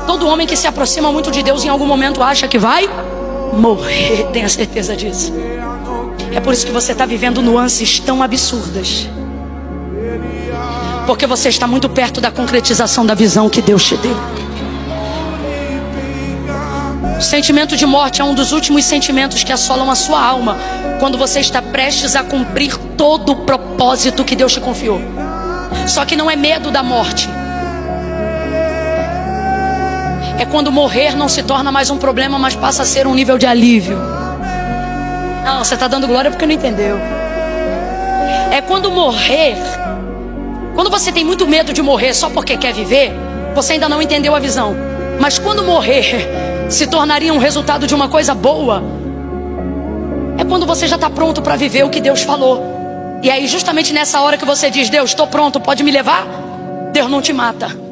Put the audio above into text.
Todo homem que se aproxima muito de Deus em algum momento acha que vai morrer, tenha certeza disso. É por isso que você está vivendo nuances tão absurdas, porque você está muito perto da concretização da visão que Deus te deu. O sentimento de morte é um dos últimos sentimentos que assolam a sua alma quando você está prestes a cumprir todo o propósito que Deus te confiou. Só que não é medo da morte. É quando morrer não se torna mais um problema, mas passa a ser um nível de alívio. Não, você está dando glória porque não entendeu. É quando morrer, quando você tem muito medo de morrer só porque quer viver, você ainda não entendeu a visão. Mas quando morrer se tornaria um resultado de uma coisa boa, é quando você já está pronto para viver o que Deus falou. E aí justamente nessa hora que você diz: Deus, estou pronto, pode me levar? Deus não te mata.